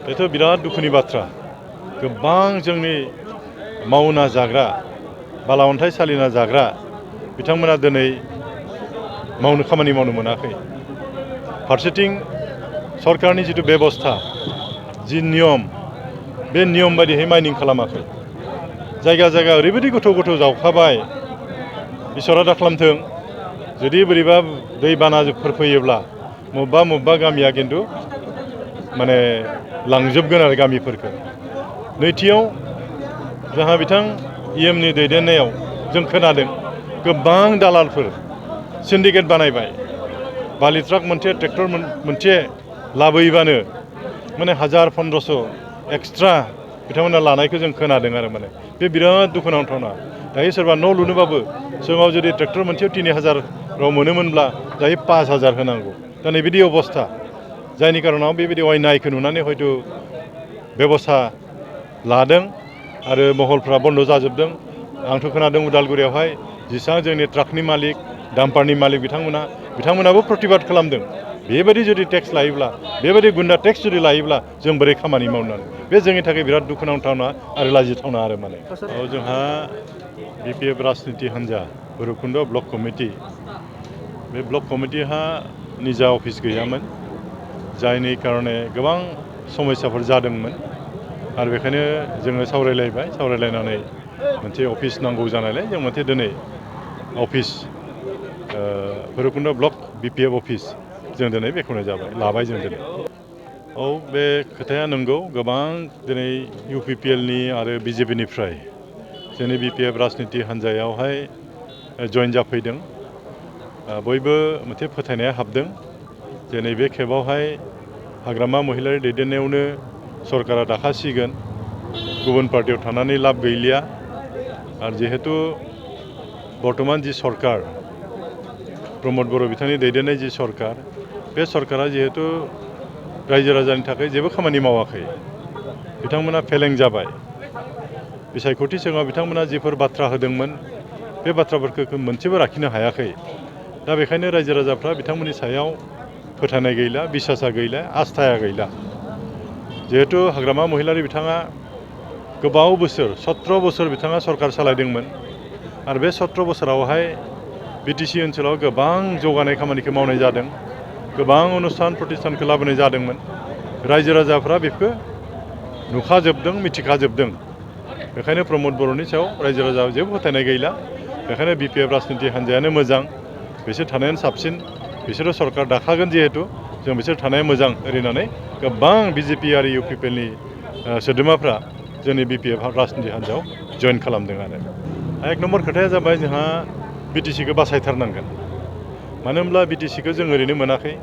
बेथ' बिराद दुखुनि बाथ्रा गोबां जोंनि मावना जाग्रा बाला अन्थाइ सालिना जाग्रा बिथांमोना दिनै खामानि मावनो मोनाखै फारसेथिं सरकारनि जिथु बेबस्था जि नियम बे नियम बायदियै माइनिं खालामाखै जायगा जायगा ओरैबायदि गोथौ गोथौ जावखाबाय इसोरा दा खालामथों जुदि बोरैबा दैबानाफोर फैयोब्ला मबेबा गामिया खिन्थु माने लांजोबगोन आरो गामिफोरखौ नैथियाव जोंहा बिथां EMनि दैदेननायाव जों खोनादों गोबां दालालफोर सिन्डिकेट बानायबाय बालि ट्राक मोनसे ट्रेक्टर मोनसे लाबोयोबानो माने 1000-1500 एक्सट्रा बिथांमोना लानायखौ जों खोनादों आरो माने बे बिराद दुखुनांथावना दायो सोरबा न' लुनोबाबो सिगाङाव जुदि ट्रेक्टर मोनसेयाव 3000 मोनोमोनब्ला दायो 5000 होनांगौ दा नैबिदि अबस्था जायनि कारनाव बेबायदि अयनायखौ नुनानै हयथ' बेबस्था लादों आरो महलफ्रा बन्द जाजोबदों आंथ' खोनादों उदालगुरियावहाय जेसेबां जोंनि ट्राकनि मालिक डाम्पारनि मालिक बिथांमोनाबो प्रतिबाद खालामदों बेबायदि जुदि टेक्स लायोब्ला बेबायदि गुन्दा टेक्स जुदि लायोब्ला जों बोरै खामानि मावनानै बे जोंनि थाखाय बिराद दुखुनांथावना आरो लाजिथावना आरो माने जोंहा BPF राजनिति हान्जा भैरबकुन्द ब्लक कमिटि बे ब्लक कमिटिहा निजा अफिस गैयामोन जायनि कारणे गोबां समस्याफोर जादोंमोन आरो बेखायनो जोङो सावरायलायनानै मोनसे अफिस नांगौ जानायलाय जों मोनसे दिनै office Bhairabkund block BPF office जों दिनै बेखेवनाय लाबाय जों दिनै औ बे खोथाया नंगौ गोबां दिनै UPPLनि आरो BJPनिफ्राय जोंनि BPF राजनिति हान्जायावहाय जइन जाफैदों बयबो मोनसे फोथायनाया हाबदों जे नैबे खेबावहाय हाग्रामा महिलारि दैदेननायावनो सरकारा दाखासिगोन गुबुन पार्टियाव थानानै लाब गैलिया आरो जिहेतु बर्तमान जि सरकार प्रमद बर' बिथांनि दैदेननाय जि सरकार बे सरकारा जिहेतु रायजो राजानि थाखाय जेबो खामानि मावाखै बिथांमोना फेलें जाबाय बिसायख'थि सिगाङाव बिथांमोना जिफोर बाथ्रा होदोंमोन बे बाथ्राफोरखौ मोनसेबो लाखिनो हायाखै दा बेखायनो रायजो राजाफ्रा बिथांमोननि सायाव फोथायनाय गैला बिसासा गैला आस्थाया गैला जिहेतु हाग्रामा महिलारि बिथाङा गोबाव बोसोर 17 बोसोर बिथाङा सरकार सालायदोंमोन आरो बे 17 बोसोरावहाय BTC ओनसोलाव गोबां जौगानाय खामानिखौ मावनाय जादों गोबां अनुस्थान प्रतिष्ठानखौ लाबोनाय जादोंमोन रायजो राजाफ्रा बेखौ नुखाजोबदों मिथिखाजोबदों बेखायनो प्रमद बर'नि सायाव रायजो राजायाव जेबो फोथायनाय गैला बेखायनो BPF राजनिति हान्जायानो मोजां बिसोर थानायानो साबसिन बिसोरो सरकार दाखागोन जिहेतु जों बिसोर थानाया मोजां ओरैनानै गोबां BJP आरो UPPLनि सोद्रोमाफ्रा जोंनि BPF राजनिति हान्जायाव जइन खालामदों आरो एक नम्बर खोथाया जाबाय जोंहा BTCखौ बासायथारनांगोन मानो होनब्ला BTCखौ जों ओरैनो मोनाखै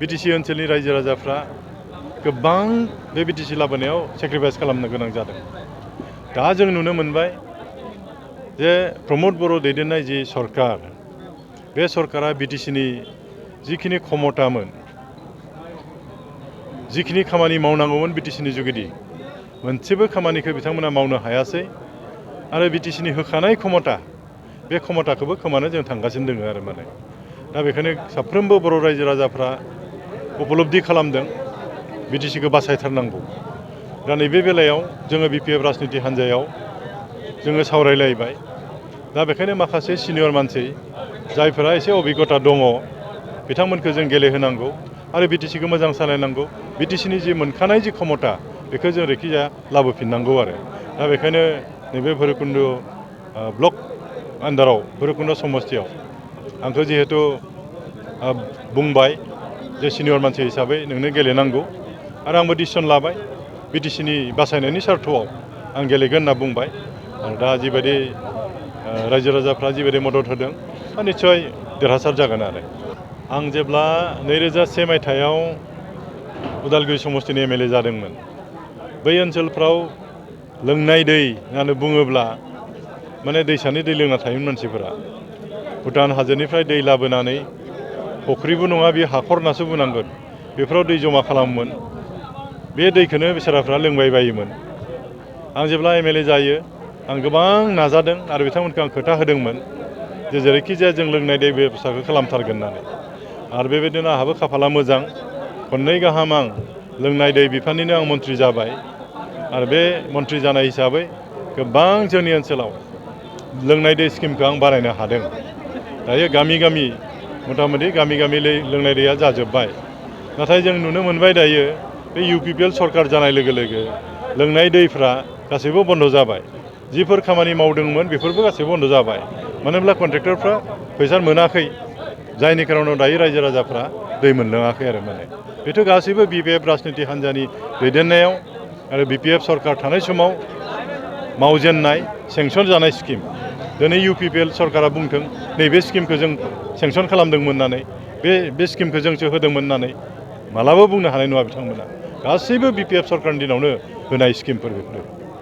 BTC ओनसोलनि रायजो राजाफ्रा गोबां बे BTC लाबोनायाव सेक्रिफाइस खालामनो गोनां जादों दा जों नुनो मोनबाय जे प्रमद बर' दैदेननाय जि सरकार बे सरकारा BTCनि जिखिनि क्षमतामोन जिखिनि खामानि मावनांगौमोन BTCनि जुगिदि मोनसेबो खामानिखौ बिथांमोना मावनो हायासै आरो BTCनि होखानाय क्षमता बे क्षमताखौबो खोमानो जों थांगासिनो दङ आरो माने दा बेखायनो साफ्रोमबो बर' रायजो राजाफ्रा उपलब्धि खालामदों BTCखौ बासायथारनांगौ दा नैबे बेलायाव जोङो BPF राजनिति हान्जायाव जोङो सावरायलायबाय दा बेखायनो माखासे सिनियर मानसि जायफोरा एसे अभिगता दङ बिथांमोनखौ जों गेलेहोनांगौ आरो BTCखौ मोजां सालायनांगौ BTCनि जि मोनखानाय जि क्षमता बेखौ जों जायखिजाया लाबोफिननांगौ आरो दा बेखायनो नैबे भैरबकुन्द ब्लक आन्दाराव भैरबकुन्द समस्तियाव आंखौ जिहेतु बुंबाय जे सिनियर मानसि हिसाबै नोंनो गेलेनांगौ आरो आंबो डिसिसन लाबाय BTCनि बासायनायनि सार्थआव आं गेलेगोन होनना बुंबाय आरो दा जिबायदि रायजो राजाफ्रा जिबायदि मदद होदों निस्सय देरहासार जागोन आरो आं जेब्ला 2001 मायथाइयाव उदालगुरि समस्तिनि MLA जादोंमोन बै ओनसोलफ्राव लोंनाय दै होननानै बुङोब्ला माने दैसानि दै लोंना थायोमोन मानसिफोरा भुटान हाजोनिफ्राय दै लाबोनानै फुख्रिबो नङा बे हाखर होननासो बुंनांगोन बेफोराव दै जमा खालामोमोन बे दैखौनो बेसाराफ्रा लोंबाय बायोमोन आं जेब्ला MLA जायो आं गोबां नाजादों आरो बिथांमोनखौ आं खोथा होदोंमोन जे जेरैखि जाया जों लोंनाय दै बेबस्थाखौ खालामथारगोन होननानै आरो बेबायदिनो आंहाबो खाफाला मोजां खननै गाहाम आं लोंनाय दै बिफाननिनो आं मन्थ्रि जाबाय आरो बे मन्थ्रि जानाय हिसाबै गोबां जोंनि ओनसोलाव लोंनाय दै स्किमखौ आं बानायनो हादों। दायो गामि गामि मथा मथि गामि गामि लोंनाय दैया जाजोब्बाय। नाथाय जों नुनो मोनबाय दायो बे UPPL सरकार जानाय लोगो लोगो लोंनाय दैफ्रा गासैबो बन्द जाबाय। जिफोर खामानि मावदोंमोन बेफोरबो गासैबो बन्द जाबाय। मानो होनब्ला कन्ट्रेक्टरफ्रा फैसा मोनाखै, जायनि खारनाव दायो रायजो राजाफ्रा दै मोनलोङाखै आरो माने। बेथ' गासैबो BPF राजनिति हान्जानि दैदेननायाव आरो BPF सरकार थानाय समाव मावजेननाय सेंसन जानाय स्किम। दिनै UPPL सरकारा बुंथों नैबे स्किमखौ जों सेंसन खालामदोंमोन होननानै, बे स्किमखौ जोंसो होदोंमोन होननानै मालाबा बुंनो हानाय नङा बिथांमोना। गासैबो BPF सरकारनि दिनावनो होनाय स्किमफोर बेफोरो।